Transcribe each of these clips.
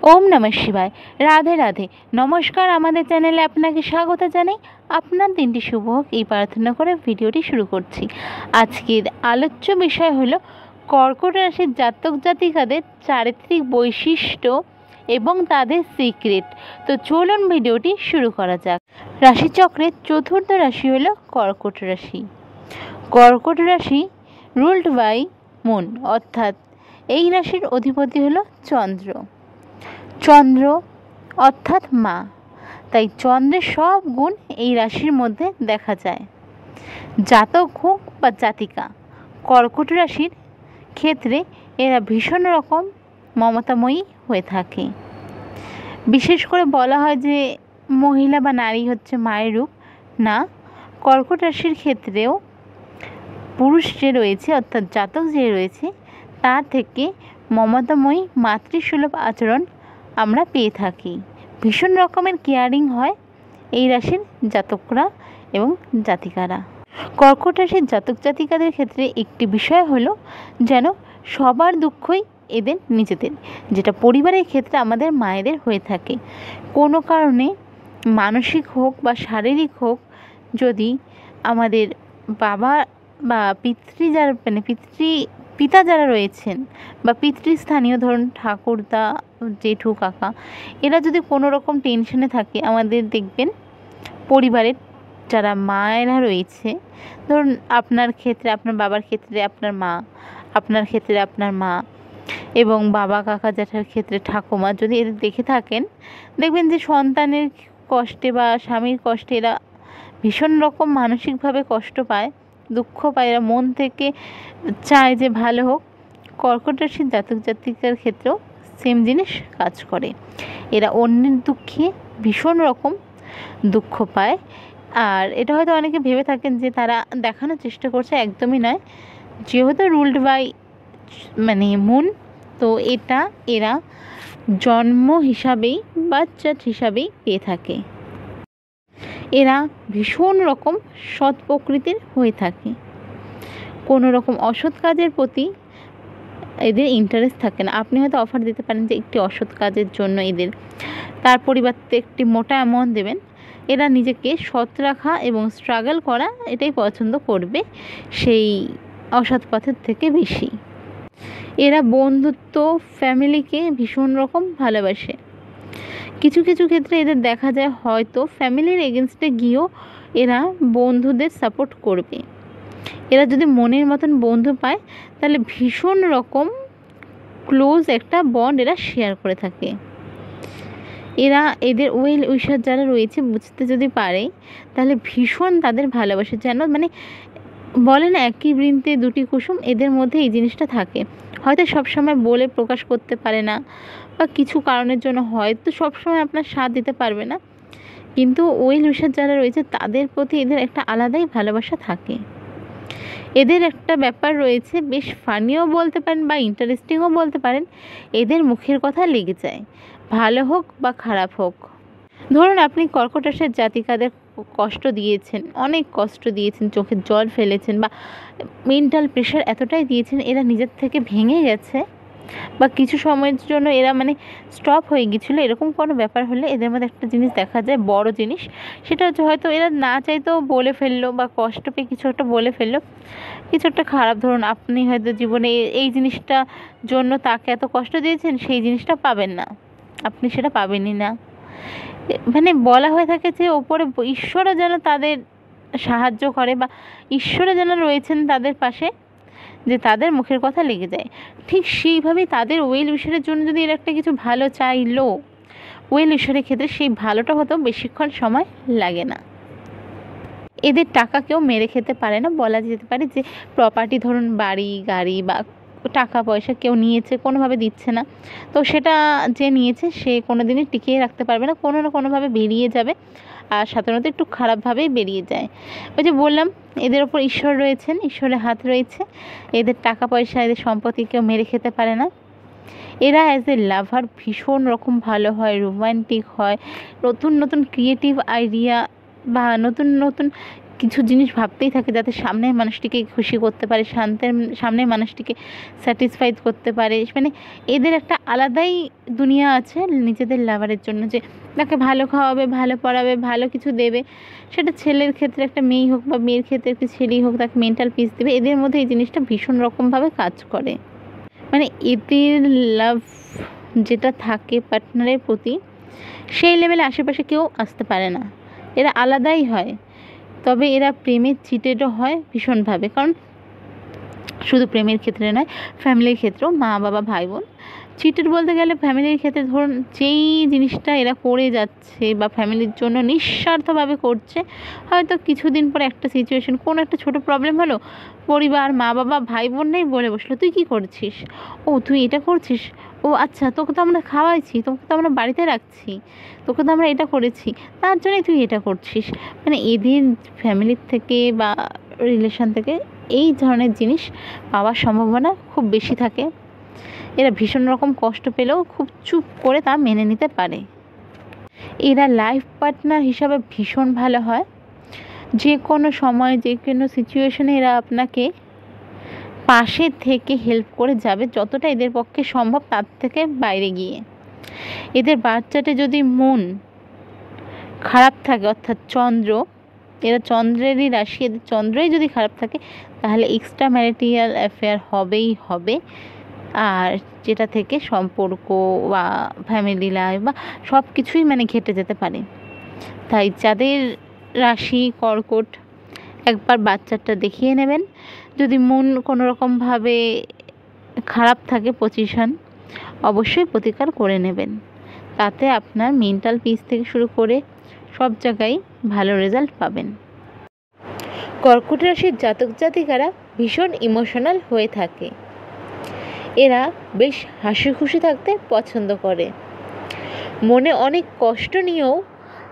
ওম নমঃ শিবায়। রাধে রাধে। নমস্কার, আমাদের চ্যানেলে আপনাকে স্বাগত জানাই। আপনার দিনটি শুভ হোক এই প্রার্থনা করে ভিডিওটি শুরু করছি। আজকের আলোচ্য বিষয় হলো কর্কট রাশির জাতক জাতিকাদের চারিত্রিক বৈশিষ্ট্য এবং তাদের সিক্রেট। তো চলুন ভিডিওটি শুরু করা যাক। রাশিচক্রের চতুর্থ রাশি হলো কর্কট রাশি। কর্কট রাশি রুলড বাই মুন, অর্থাৎ এই রাশির অধিপতি হলো চন্দ্র। চন্দ্র অর্থাৎ মা, তাই চন্দ্রের সব গুণ এই রাশির মধ্যে দেখা যায়। জাতক হোক বা জাতিকা, কর্কট রাশির ক্ষেত্রে এরা ভীষণ রকম মমতাময়ী হয়ে থাকে। বিশেষ করে বলা হয় যে মহিলা বা নারী হচ্ছে মায়ের রূপ। না, কর্কট রাশির ক্ষেত্রেও পুরুষ যে রয়েছে অর্থাৎ জাতক যে রয়েছে তার থেকে মমতাময়ী মাতৃসুলভ আচরণ আমরা পেয়ে থাকি। ভীষণ রকমের কেয়ারিং হয় এই রাশির জাতকরা এবং জাতিকারা। কর্কট রাশির জাতক জাতিকাদের ক্ষেত্রে একটি বিষয় হলো যেন সবার দুঃখই এদের নিজেদের, যেটা পরিবারের ক্ষেত্রে আমাদের মায়েদের হয়ে থাকে। কোনো কারণে মানসিক হোক বা শারীরিক হোক, যদি আমাদের বাবা বা পিতা যারা রয়েছেন বা পিতৃস্থানীয়, ধরুন ঠাকুরদা, জেঠু, কাকা, এরা যদি কোনো রকম টেনশনে থাকে, আমাদের দেখবেন পরিবারের যারা মায়েরা রয়েছে, ধরুন আপনার ক্ষেত্রে আপনার বাবার ক্ষেত্রে আপনার মা, আপনার ক্ষেত্রে আপনার মা এবং বাবা কাকা জ্যাঠার ক্ষেত্রে ঠাকুমা, যদি এদের দেখে থাকেন দেখবেন যে সন্তানের কষ্টে বা স্বামীর কষ্টে এরা ভীষণ রকম মানসিকভাবে কষ্ট পায়, দুঃখ পায়, এরা মন থেকে চায় যে ভালো হোক। কর্কট রাশির জাতক জাতিকার ক্ষেত্রেও সেম জিনিস কাজ করে। এরা অন্যের দুঃখে ভীষণ রকম দুঃখ পায়। আর এটা হয়তো অনেকে ভেবে থাকেন যে তারা দেখানোর চেষ্টা করছে, একদমই নয়। যেহেতু রুলড বাই মুন, তো এটা এরা জন্ম হিসাবেই বা জাত হিসাবেই পেয়ে থাকে। এরা ভীষণ রকম সৎ প্রকৃতির হয়ে থাকে। কোনো রকম অসৎ কাজের প্রতি এদের ইন্টারেস্ট থাকে না। আপনি হয়তো অফার দিতে পারেন যে একটি অসৎ কাজের জন্য এদের, তার পরিবর্তে একটি মোটা অ্যামাউন্ট দেবেন। এরা নিজেকে সৎ রাখা এবং স্ট্রাগল করা এটাই পছন্দ করবে সেই অসৎ পথের থেকে বেশি। এরা বন্ধুত্ব, ফ্যামিলিকে ভীষণ রকম ভালোবাসে। কিছু কিছু ক্ষেত্রে এদের দেখা যায় হয়তো ফ্যামিলির এগেনস্টে গিয়েও এরা বন্ধুদের সাপোর্ট করবে। এরা যদি মনের মতন বন্ধু পায় তাহলে ভীষণ রকম ক্লোজ একটা বন্ড এরা শেয়ার করে থাকে। এরা এদের ওয়েল উইশার যারা রয়েছে বুঝতে যদি পারে তাহলে ভীষণ তাদের ভালোবাসে, যেন বলে না একই বৃন্তে দুটি কুসুম, এদের মধ্যে এই জিনিসটা থাকে। হয়তো সবসময় বলে প্রকাশ করতে পারে না বা কিছু কারণের জন্য হয়তো সবসময় আপনার সাথ দিতে পারবে না, কিন্তু ওয়েল উইশার যারা রয়েছে তাদের প্রতি এদের একটা আলাদাই ভালোবাসা থাকে। এদের একটা ব্যাপার রয়েছে, বেশ ফানিও বলতে পারেন বা ইন্টারেস্টিংও বলতে পারেন, এদের মুখের কথা লেগে যায়, ভালো হোক বা খারাপ হোক। ধরুন আপনি কর্কট রাশির জাতিকাদের কষ্ট দিয়েছেন, অনেক কষ্ট দিয়েছেন, চোখের জল ফেলেছেন বা মেন্টাল প্রেশার এতটাই দিয়েছেন এরা নিজের থেকে ভেঙে গেছে বা কিছু সময়ের জন্য এরা স্টপ হয়ে গিয়েছিলো, এরকম কোনো ব্যাপার হলে এদের মধ্যে একটা জিনিস দেখা যায়, বড় জিনিস, সেটা হচ্ছে হয়তো এরা না চাইতেও বলে ফেললো বা কষ্ট পেয়ে কিছু একটা বলে ফেললো, কিছু একটা খারাপ। ধরুন আপনি হয়তো জীবনে এই জিনিসটা জন্য তাকে এত কষ্ট দিয়েছেন, সেই জিনিসটা পাবেন না, আপনি সেটা পাবেনই না। বলা হয়ে থাকে যে ওপরে ঈশ্বরও যেন তাদের সাহায্য করে বা ঈশ্বরও যেন রয়েছেন তাদের পাশে, যে তাদের মুখের কথা লেগে যায়। ঠিক সেইভাবেই তাদের ওয়েল উইশারের জন্য যদি এর একটা কিছু ভালো চাইলো, ওয়েল উইশারের ক্ষেত্রে সেই ভালোটা হতেও বেশিক্ষণ সময় লাগে না। এদের টাকা কেউ মেরে খেতে পারে না। বলা যেতে পারে যে প্রপার্টি, ধরুন বাড়ি গাড়ি বা টাকা পয়সা কেউ নিয়েছে, কোনোভাবে দিচ্ছে না, তো সেটা যে নিয়েছে সে কোনো দিনই টিকিয়ে রাখতে পারবে না, কোনো না কোনোভাবে বেরিয়ে যাবে, আর সাধারণত একটু খারাপভাবেই বেরিয়ে যায়। ওই যে বললাম এদের ওপর ঈশ্বর রয়েছেন, ঈশ্বরের হাত রয়েছে। এদের টাকা পয়সা, এদের সম্পত্তি কেউ মেরে খেতে পারে না। এরা অ্যাজ এ লাভার ভীষণ রকম ভালো হয়, রোমান্টিক হয়, নতুন নতুন ক্রিয়েটিভ আইডিয়া বা নতুন নতুন কিছু জিনিস ভাবতেই থাকে যাতে সামনের মানুষটিকে খুশি করতে পারে, সামনের মানুষটিকে স্যাটিসফাইড করতে পারে। মানে এদের একটা আলাদাই দুনিয়া আছে নিজেদের লাভারের জন্য, যে তাকে ভালো খাওয়াবে, ভালো পড়াবে, ভালো কিছু দেবে। সেটা ছেলের ক্ষেত্রে একটা মেয়েই হোক বা মেয়ের ক্ষেত্রে একটা ছেলেই হোক, তাকে মেন্টাল পিস দেবে। এদের মধ্যে এই জিনিসটা ভীষণ রকমভাবে কাজ করে। মানে এদের লাভ যেটা থাকে পার্টনারের প্রতি, সেই লেভেলে আশেপাশে কেউ আসতে পারে না। এরা আলাদাই হয়। তবে এরা প্রেমে চিটেডও হয় ভীষণভাবে। কারণ শুধু প্রেমের ক্ষেত্রে নয়, ফ্যামিলির ক্ষেত্রেও, মা বাবা ভাই বোন। চিটেড বলতে গেলে ফ্যামিলির ক্ষেত্রে ধরুন যেই জিনিসটা এরা করে যাচ্ছে বা ফ্যামিলির জন্য নিঃস্বার্থভাবে করছে, হয়তো কিছুদিন পরে একটা সিচুয়েশন, কোনো একটা ছোটো প্রবলেম হলো, পরিবার, মা বাবা, ভাই বোনরাই বলে বসলো, তুই কী করছিস? ও তুই এটা করছিস? ও আচ্ছা, তোকে তো আমরা খাওয়াইছি, তোকে তো আমরা বাড়িতে রাখছি, তোকে তো আমরা এটা করেছি, তার জন্যই তুই এটা করছিস। মানে এদের ফ্যামিলির থেকে বা রিলেশন থেকে এই ধরনের জিনিস পাওয়ার সম্ভাবনা খুব বেশি থাকে। এরা ভীষণ রকম কষ্ট পেলেও খুব চুপ করে তা মেনে নিতে পারে। এরা লাইফ পার্টনার হিসাবে ভীষণ ভালো হয়। যে কোনো সময়, যে কোনো সিচুয়েশনে এরা আপনাকে পাশে থেকে হেল্প করে যাবে, যতটা এদের পক্ষে সম্ভব তার থেকে বাইরে গিয়ে। এদের বাচ্চাটা যদি মন খারাপ থাকে, অর্থাৎ চন্দ্র, এরা চন্দ্রেরই রাশি, এদের চন্দ্রই যদি খারাপ থাকে, তাহলে এক্সট্রা ম্যারিটাল অ্যাফেয়ার হবেই হবে। আর যেটা থেকে সম্পর্ক বা ফ্যামিলি লাইফ বা সব কিছুই মানে ঘেটে যেতে পারে। তাই যাদের রাশি কর্কট, একবার বাচ্চাটা দেখিয়ে নেবেন। যদি মন কোনো রকমভাবে খারাপ থাকে পজিশন, অবশ্যই প্রতিকার করে নেবেন। তাতে আপনার মেন্টাল পিস থেকে শুরু করে সব জায়গায় ভালো রেজাল্ট পাবেন। কর্কট রাশির জাতক জাতিকারা ভীষণ ইমোশনাল হয়ে থাকে। এরা বেশ হাসি খুশি থাকতে পছন্দ করে। মনে অনেক কষ্ট নিয়েও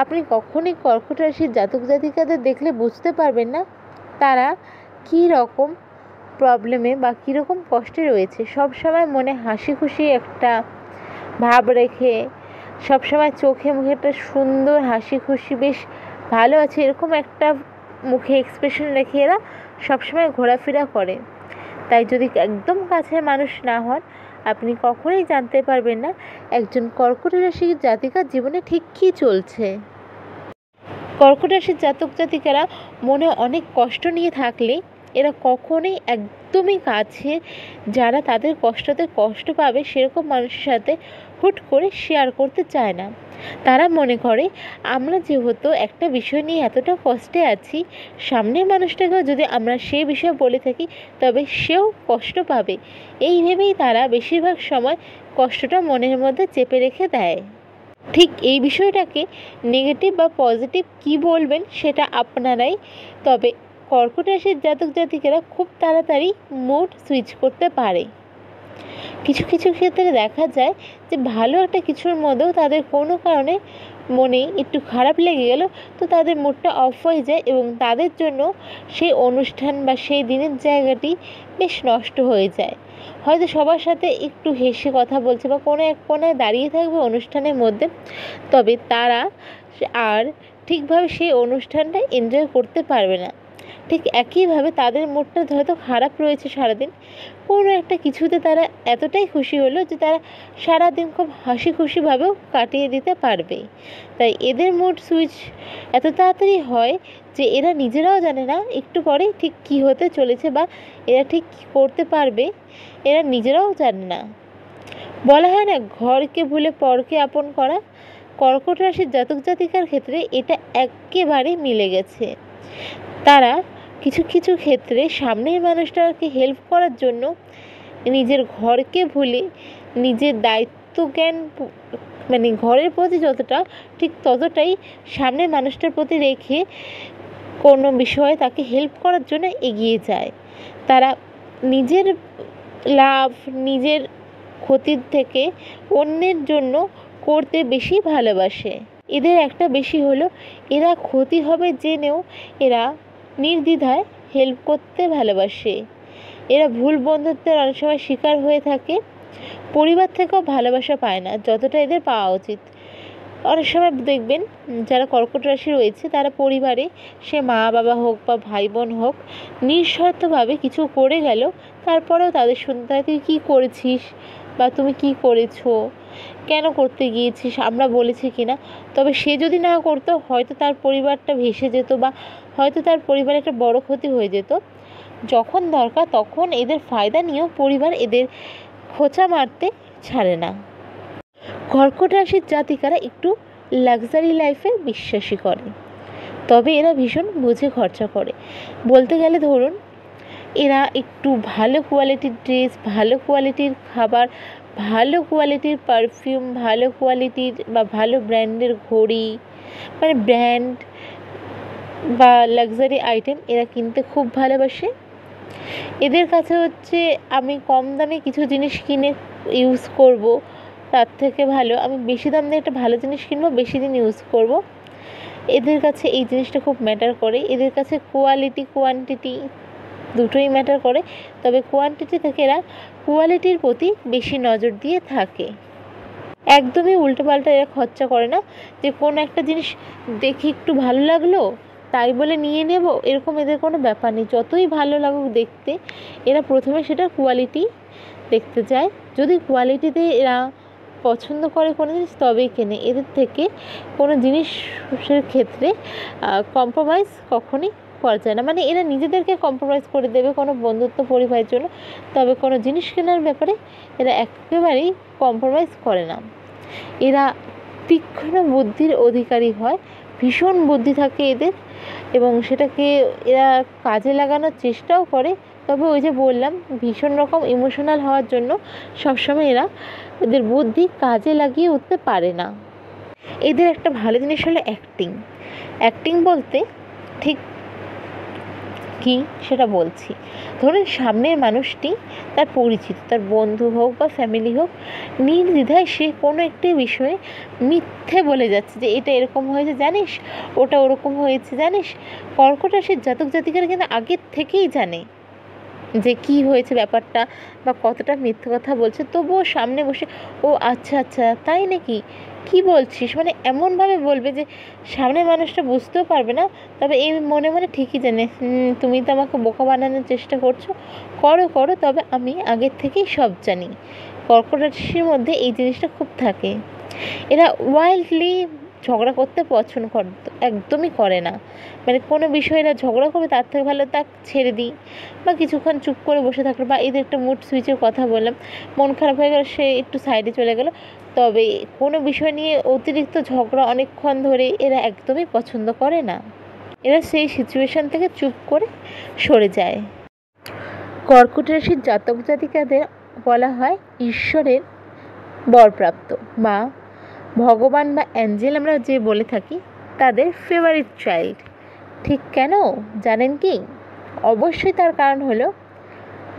আপনি কখনোই কর্কট রাশির জাতক জাতিকাদের দেখলে বুঝতে পারবেন না তারা কী রকম প্রবলেমে বা কীরকম কষ্টে রয়েছে। সবসময় মনে হাসি খুশি একটা ভাব রেখে, সবসময় চোখে মুখে একটা সুন্দর হাসি খুশি, বেশ ভালো আছে এরকম একটা মুখে এক্সপ্রেশন রেখে এরা সবসময় ঘোরাফেরা করে। তাই যদি একদম কাছের মানুষ না হন, আপনি কখনোই জানতে পারবেন না একজন কর্কট রাশির জাতিকার জীবনে ঠিক কী চলছে। কর্কট রাশির জাতক জাতিকারা মনে অনেক কষ্ট নিয়ে থাকলে এরা কখনোই একদমই কাছে যারা তাদের কষ্টতে কষ্ট পাবে সেরকম মানুষের সাথে হুট করে শেয়ার করতে চায় না। তারা মনে করে আমরা যেহেতু একটা বিষয় নিয়ে এতটা কষ্টে আছি, সামনের মানুষটাকেও যদি আমরা সেই বিষয়ে বলে থাকি তবে সেও কষ্ট পাবে। এই ভেবেই তারা বেশিরভাগ সময় কষ্টটা মনের মধ্যে চেপে রেখে দেয়। ঠিক এই বিষয়টাকে নেগেটিভ বা পজিটিভ কী বলবেন সেটা আপনারাই। তবে কর্কট রাশির জাতক জাতিকারা খুব তাড়াতাড়ি মুড সুইচ করতে পারে। কিছু কিছু ক্ষেত্রে দেখা যায় যে ভালো একটা কিছুর মধ্যেও তাদের কোনো কারণে মনে একটু খারাপ লেগে গেল, তো তাদের মুডটা অফ হয়ে যায় এবং তাদের জন্য সেই অনুষ্ঠান বা সেই দিনের জায়গাটি বেশ নষ্ট হয়ে যায়। হয়তো সবার সাথে একটু হেসে কথা বলছে বা কোনো এক কোণায় দাঁড়িয়ে থাকবে অনুষ্ঠানের মধ্যে, তবে তারা আর ঠিকভাবে সেই অনুষ্ঠানটা এনজয় করতে পারবে না। ঠিক একইভাবে তাদের মুডটা হয়তো খারাপ রয়েছে সারাদিন, কোনো একটা কিছুতে তারা এতটাই খুশি হলো যে তারা সারাদিন খুব হাসি খুশিভাবেও কাটিয়ে দিতে পারবে। তাই এদের মুড সুইচ এত তাড়াতাড়ি হয় যে এরা নিজেরাও জানে না একটু পরে ঠিক কী হতে চলেছে বা এরা ঠিক কী করতে পারবে, এরা নিজেরাও জানে না। বলা হয় না ঘরকে ভুলে পরকে আপন করা, কর্কট রাশির জাতক জাতিকার ক্ষেত্রে এটা একেবারে মিলে গেছে। তারা কিছু কিছু ক্ষেত্রে সামনের মানুষটাকে হেল্প করার জন্য নিজের ঘরকে ভুলে নিজের দায়িত্ব জ্ঞান মানে ঘরের প্রতি যতটা ঠিক ততটাই সামনের মানুষটার প্রতি রেখে কোনো বিষয়ে তাকে হেল্প করার জন্য এগিয়ে যায়। তারা নিজের লাভ, নিজের ক্ষতির থেকে অন্যের জন্য করতে বেশি ভালোবাসে। এদের একটা বেশি হলো এরা ক্ষতি হবে জেনেও এরা নির্দ্বিধায় হেল্প করতে ভালোবাসে। এরা ভুল বন্ধুত্বের অনেক সময় শিকার হয়ে থাকে। পরিবার থেকেও ভালোবাসা পায় না যতটা এদের পাওয়া উচিত। অনেক সময় দেখবেন যারা কর্কট রাশি রয়েছে তারা পরিবারে, সে মা বাবা হোক বা ভাই বোন হোক, নিঃস্বার্থভাবে কিছু করে গেল, তারপরেও তাদের শুনতে হয় তুই কী করেছিস বা তুমি কী করেছো, কেন করতে গিয়েছিস, আমরা বলেছি কি না। তবে সে যদি না করতো হয়তো তার পরিবারটা ভেসে যেত বা হয়তো তার পরিবারে একটা বড় ক্ষতি হয়ে যেত। যখন দরকার তখন এদের ফায়দা নিয়েও পরিবার এদের খোঁচা মারতে ছাড়ে না। কর্কট রাশির জাতিকারা একটু লাক্সারি লাইফে বিশ্বাসী করে, তবে এরা ভীষণ বুঝে খরচা করে। বলতে গেলে ধরুন এরা একটু ভালো কোয়ালিটির ড্রেস, ভালো কোয়ালিটির খাবার, ভালো কোয়ালিটির পারফিউম, ভালো কোয়ালিটির বা ভালো ব্র্যান্ডের ঘড়ি, মানে ব্র্যান্ড বা লাক্সারি আইটেম এরা কিনতে খুব ভালোবাসে। এদের কাছে হচ্ছে আমি কম দামে কিছু জিনিস কিনে ইউজ করব, তার থেকে ভালো আমি বেশি দাম দিয়ে একটা ভালো জিনিস কিনবো, বেশি দিন ইউজ করব। এদের কাছে এই জিনিসটা খুব ম্যাটার করে। এদের কাছে কোয়ালিটি কোয়ান্টিটি দুটোই ম্যাটার করে, তবে কোয়ান্টিটি থেকে এরা কোয়ালিটির প্রতি বেশি নজর দিয়ে থাকে। একদমই উল্টোপাল্টা এরা খরচা করে না, যে কোনো একটা জিনিস দেখে একটু ভালো লাগলো তাই বলে নিয়ে নেব, এরকম এদের কোনো ব্যাপার নেই। যতই ভালো লাগুক দেখতে, এরা প্রথমে সেটার কোয়ালিটি দেখতে চায়। যদি কোয়ালিটিতে এরা পছন্দ করে কোনো জিনিস তবেই কেনে। এদের থেকে কোনো জিনিসের ক্ষেত্রে কম্প্রোমাইজ কখনই করা যায় না। মানে এরা নিজেদেরকে কম্প্রোমাইজ করে দেবে কোনো বন্ধুত্ব পরিবারের জন্য, তবে কোনো জিনিস কেনার ব্যাপারে এরা একেবারেই কম্প্রোমাইজ করে না। এরা তীক্ষ্ণ বুদ্ধির অধিকারী হয়, ভীষণ বুদ্ধি থাকে এদের, এবং সেটাকে এরা কাজে লাগানোর চেষ্টাও করে। তবে ওই যে বললাম ভীষণ রকম ইমোশনাল হওয়ার জন্য সবসময় এরা এদের বুদ্ধি কাজে লাগিয়ে উঠতে পারে না। এদের একটা ভালো জিনিস হলো অ্যাক্টিং। অ্যাক্টিং বলতে ঠিক কি সেটা বলছি। ধরুন সামনের মানুষটি তার পরিচিত, তার বন্ধু হোক বা ফ্যামিলি হোক, নির্দ্বিধায় সে কোনো একটি বিষয়ে মিথ্যে বলে যাচ্ছে যে এটা এরকম হয়েছে জানিস, ওটা ওরকম হয়েছে জানিস। কর্কট রাশির জাতক জাতিকারা কিন্তু আগের থেকেই জানে যে কি হয়েছে ব্যাপারটা বা কতটা মিথ্যে কথা বলছে, তবুও সামনে বসে ও আচ্ছা আচ্ছা তাই নাকি, কি বলছিস, মানে এমনভাবে বলবে যে সামনের মানুষটা বুঝতেও পারবে না, তবে এই মনে মনে ঠিকই জানে তুমি তো আমাকে বোকা বানানোর চেষ্টা করছো, করো করো, তবে আমি আগের থেকেই সব জানি। কর্কট রাশির মধ্যে এই জিনিসটা খুব থাকে। এরা ওয়াইল্ডলি ঝগড়া করতে পছন্দ একদমই করে না। মানে কোনো বিষয়ে এরা ঝগড়া করবে তার থেকে ভালো তা ছেড়ে দিই বা কিছুক্ষণ চুপ করে বসে থাকলো, বা এদের একটা মুড সুইচের কথা বললাম, মন খারাপ হয়ে গেল সে একটু সাইডে চলে গেল। তবে কোনো বিষয় নিয়ে অতিরিক্ত ঝগড়া অনেকক্ষণ ধরে এরা একদমই পছন্দ করে না। এরা সেই সিচুয়েশান থেকে চুপ করে সরে যায়। কর্কট রাশির জাতক জাতিকাদের বলা হয় ঈশ্বরের বরপ্রাপ্ত বা ভগবান বা অ্যাঞ্জেল আমরা যে বলে থাকি, তাদের ফেভারিট চাইল্ড। ঠিক কেন জানেন কি? অবশ্যই তার কারণ হলো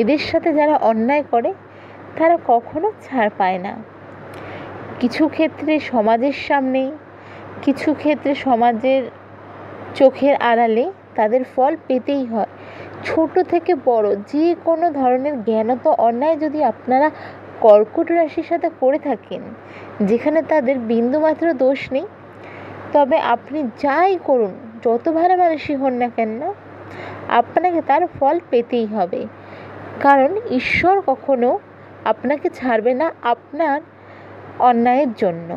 এদের সাথে যারা অন্যায় করে তারা কখনো ছাড় পায় না। কিছু ক্ষেত্রে সমাজের সামনে, কিছু ক্ষেত্রে সমাজের চোখের আড়ালে তাদের ফল পেতেই হয়। ছোট থেকে বড় যে কোনো ধরনের জ্ঞানত অন্যায় যদি আপনারা কর্কট রাশির সাথে করে থাকেন, যেখানে তাদের বিন্দুমাত্র দোষ নেই, তবে আপনি যাই করুন, যত ভালো মানুষই হন না কেন না, আপনাকে তার ফল পেতেই হবে। কারণ ঈশ্বর কখনো আপনাকে ছাড়বে না আপনার অন্যায়ের জন্য।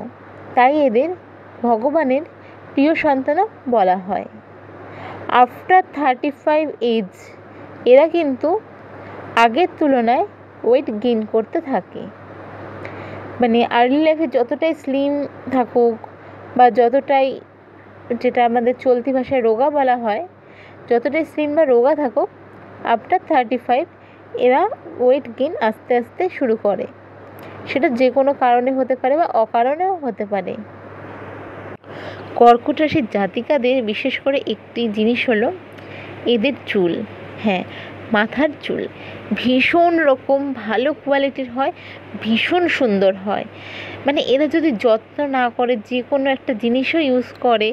তাই এদের ভগবানের প্রিয় সন্তানও বলা হয়। আফটার 35 এজ এরা কিন্তু আগের তুলনায় ওয়েট গেইন করতে থাকে। মানে আর্লি লাইফে যতটাই স্লিম থাকুক বা যতটাই, যেটা আমাদের চলতি ভাষায় রোগা বলা হয়, যতটাই স্লিম বা রোগা থাকুক, আফটার 35 এরা ওয়েট গেইন আস্তে আস্তে শুরু করে। সেটা যে কোনো কারণে হতে পারে বা অকারণেও হতে পারে। কর্কট রাশির জাতিকাদের বিশেষ করে একটি জিনিস হলো এদের চুল। হ্যাঁ, মাথার চুল ভীষণ রকম ভালো কোয়ালিটির হয়, ভীষণ সুন্দর হয়। মানে এরা যদি যত্ন না করে, যে কোনো একটা জিনিসও ইউজ করে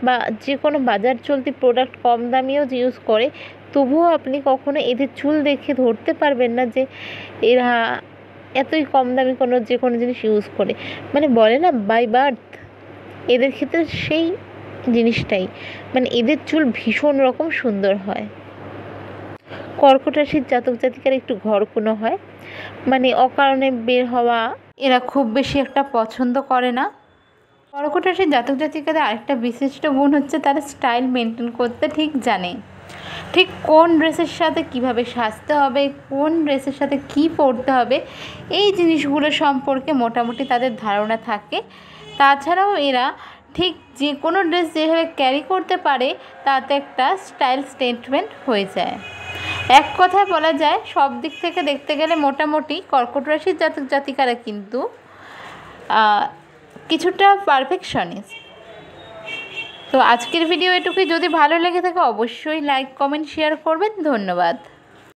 বা যে কোনো বাজার চলতি প্রোডাক্ট কম দামিও ইউজ করে, তবুও আপনি কখনো এদের চুল দেখে ধরতে পারবেন না যে এরা এতই কম দামি কোনো যে কোনো জিনিস ইউজ করে। মানে বলে না বাই বার্থ, এদের ক্ষেত্রে সেই জিনিসটাই, মানে এদের চুল ভীষণ রকম সুন্দর হয়। কর্কট রাশির জাতক জাতিকার একটু ঘরকুনো হয়, মানে অকারণে বের হওয়া এরা খুব বেশি একটা পছন্দ করে না। কর্কট রাশির জাতক জাতিকাদের আরেকটা বিশিষ্ট গুণ হচ্ছে তারা স্টাইল মেনটেন করতে ঠিক জানে। ঠিক কোন ড্রেসের সাথে কিভাবে সাজতে হবে, কোন ড্রেসের সাথে কি পরতে হবে, এই জিনিসগুলো সম্পর্কে মোটামুটি তাদের ধারণা থাকে। তাছাড়াও এরা ঠিক যে কোনো ড্রেস যেভাবে ক্যারি করতে পারে তাতে একটা স্টাইল স্টেটমেন্ট হয়ে যায়। এক কথায় বলা যায় সব দিক থেকে দেখতে গেলে মোটামুটি কর্কট রাশির জাতক জাতিকারা কিন্তু কিছুটা পারফেকশনিস্ট। তো আজকের ভিডিও এটুকুই। যদি ভালো লেগে থাকে অবশ্যই লাইক কমেন্ট শেয়ার করবেন। ধন্যবাদ।